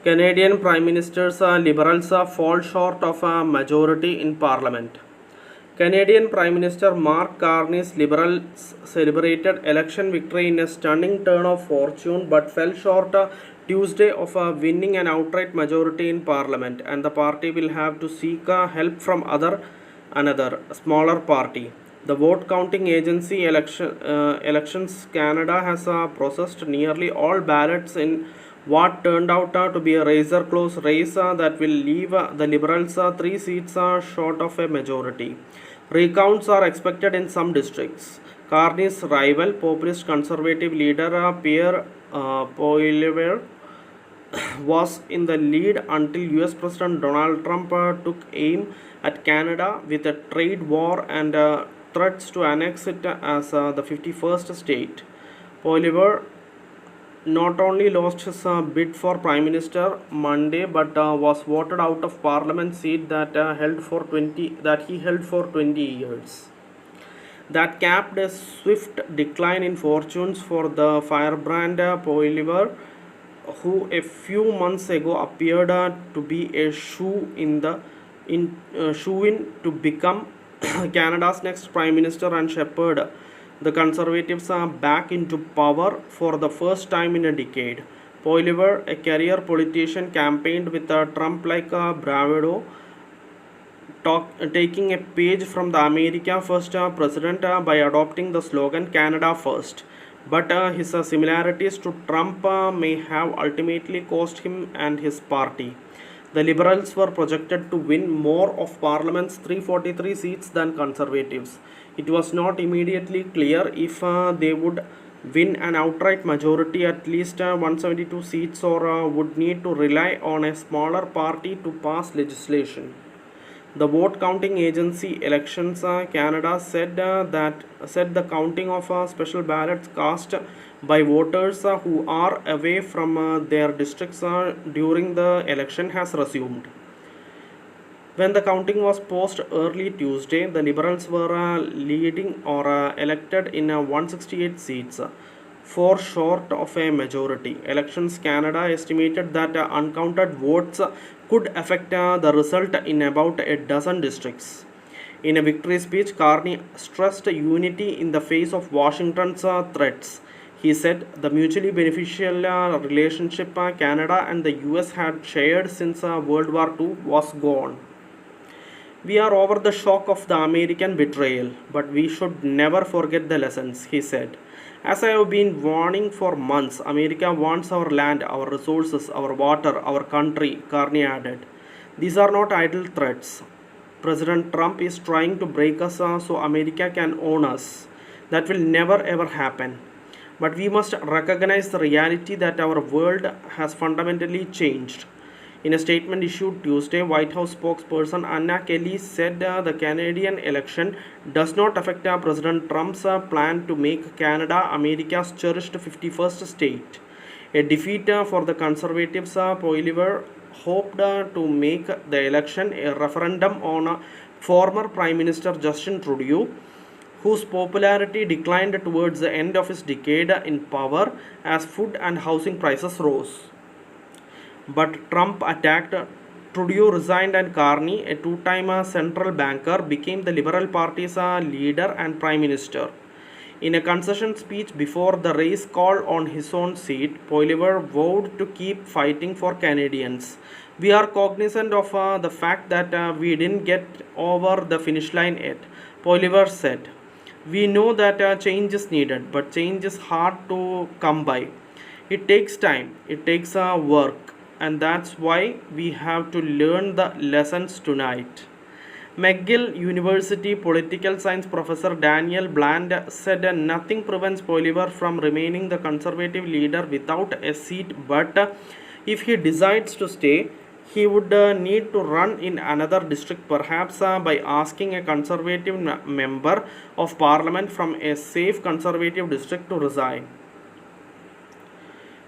Canadian Prime Minister's Liberals fall short of a majority in Parliament. Canadian Prime Minister Mark Carney's Liberals celebrated election victory in a stunning turn of fortune but fell short Tuesday of winning an outright majority in Parliament, and the party will have to seek help from another smaller party. The vote counting agency Elections Canada has processed nearly all ballots in what turned out to be a razor close race that will leave the Liberals 3 seats short of a majority. Recounts are expected in some districts. Carney's rival, populist conservative leader Pierre Poilievre, was in the lead until US President Donald Trump took aim at Canada with a trade war and threats to annex it as the 51st state. Poilievre not only lost his bid for Prime Minister Monday but was voted out of Parliament seat that he held for 20 years. That capped a swift decline in fortunes for the firebrand Poilievre, who a few months ago appeared to be a shoe-in to become Canada's next Prime Minister and shepherd the Conservatives back into power for the first time in a decade. Poilievre, a career politician, campaigned with Trump-like bravado, taking a page from the America First president by adopting the slogan Canada First. But his similarities to Trump may have ultimately cost him and his party. The Liberals were projected to win more of Parliament's 343 seats than Conservatives. It was not immediately clear if they would win an outright majority, at least 172 seats, or would need to rely on a smaller party to pass legislation. The vote counting agency Elections Canada said the counting of special ballots cast by voters who are away from their districts during the election has resumed. When the counting was paused early Tuesday, the Liberals were leading or elected in 168 seats, 4 short of a majority. Elections Canada estimated that uncounted votes could affect the result in about a dozen districts. In a victory speech, Carney stressed unity in the face of Washington's threats. He said the mutually beneficial relationship Canada and the US had shared since World War II was gone. We are over the shock of the American betrayal, but we should never forget the lessons, he said. As I have been warning for months, America wants our land, our resources, our water, our country, Carney added. These are not idle threats. President Trump is trying to break us so America can own us. That will never ever happen. But we must recognize the reality that our world has fundamentally changed. In a statement issued Tuesday, White House spokesperson Anna Kelly said the Canadian election does not affect President Trump's plan to make Canada America's cherished 51st state. A defeat for the Conservatives, Poilievre hoped to make the election a referendum on former Prime Minister Justin Trudeau, whose popularity declined towards the end of his decade in power as food and housing prices rose. But Trump attacked. Trudeau resigned and Carney, a two-time central banker, became the Liberal Party's leader and Prime Minister. In a concession speech before the race call on his own seat, Poilievre vowed to keep fighting for Canadians. We are cognizant of the fact that we didn't get over the finish line yet, Poilievre said. We know that change is needed, but change is hard to come by. It takes time, it takes work, and that's why we have to learn the lessons tonight. McGill University political science professor Daniel Bland said nothing prevents Poilievre from remaining the conservative leader without a seat, but if he decides to stay, he would need to run in another district, perhaps by asking a conservative member of parliament from a safe conservative district to resign.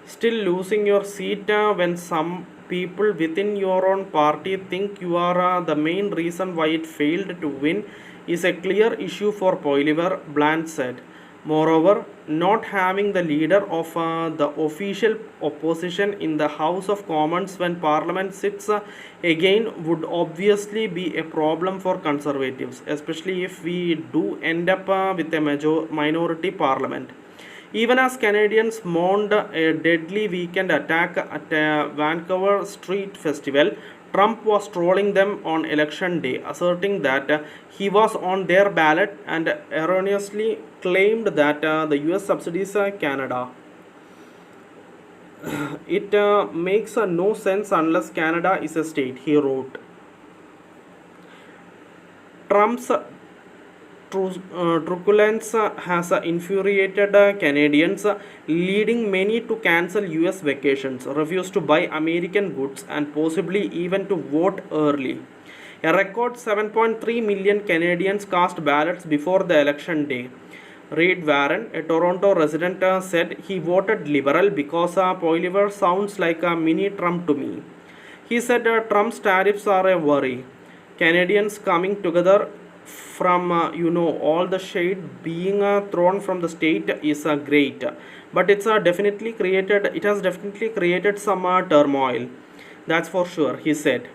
Still losing your seat when some people within your own party think you are the main reason why it failed to win is a clear issue for Poilievre, Bland said. Moreover, not having the leader of the official opposition in the House of Commons when Parliament sits again would obviously be a problem for Conservatives, especially if we do end up with a minority parliament. Even as Canadians mourned a deadly weekend attack at a Vancouver street festival, Trump was trolling them on election day, asserting that he was on their ballot and erroneously claimed that the US subsidies Canada. It makes no sense unless Canada is a state, he wrote. Trump's truculence has infuriated Canadians, leading many to cancel US vacations, refuse to buy American goods, and possibly even to vote early. A record 7.3 million Canadians cast ballots before the election day. Reid Warren, a Toronto resident, said he voted Liberal because Poilievre sounds like a mini Trump to me. He said Trump's tariffs are a worry. Canadians coming together from all the shade being thrown from the state is great, but it has definitely created some turmoil. That's for sure, he said.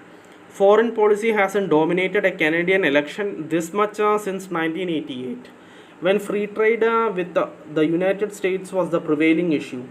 Foreign policy hasn't dominated a Canadian election this much since 1988, when free trade with the United States was the prevailing issue.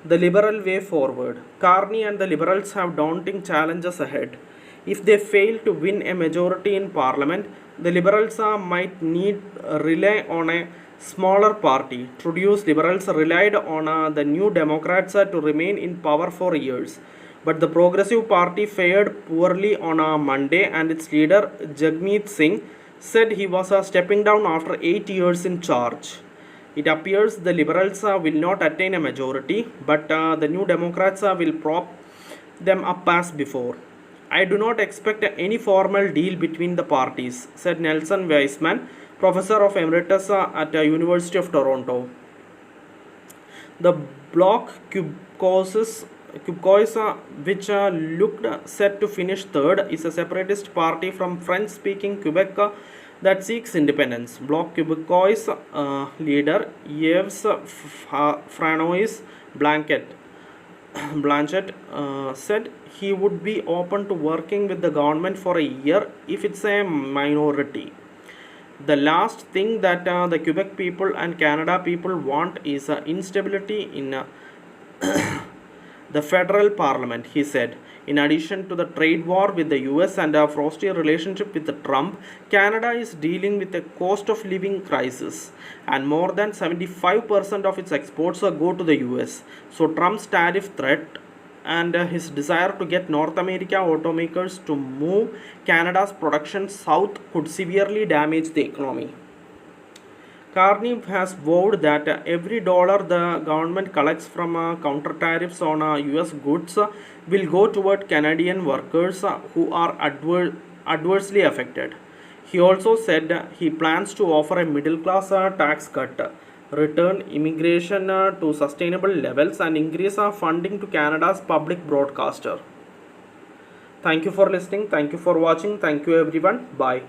The Liberal way forward. Carney and the Liberals have daunting challenges ahead. If they fail to win a majority in Parliament, the Liberals might need rely on a smaller party. Trudeau's Liberals relied on the New Democrats to remain in power for years. But the Progressive Party fared poorly on Monday, and its leader, Jagmeet Singh, said he was stepping down after 8 years in charge. It appears the Liberals will not attain a majority, but the New Democrats will prop them up as before. I do not expect any formal deal between the parties, said Nelson Weisman, professor of emeritus at the University of Toronto. The Bloc Québécois, which looked set to finish third, is a separatist party from French-speaking Quebec that seeks independence. Bloc Québécois leader Yves Franois Blanchett said he would be open to working with the government for a year if it's a minority. The last thing that the Quebec people and Canada people want is instability in the federal parliament, he said. In addition to the trade war with the US and a frosty relationship with Trump, Canada is dealing with a cost of living crisis, and more than 75% of its exports go to the US. So Trump's tariff threat and his desire to get North America automakers to move Canada's production south could severely damage the economy. Carney has vowed that every dollar the government collects from counter tariffs on US goods will go toward Canadian workers who are adversely affected. He also said he plans to offer a middle class tax cut, return immigration to sustainable levels, and increase funding to Canada's public broadcaster. Thank you for listening. Thank you for watching. Thank you everyone. Bye.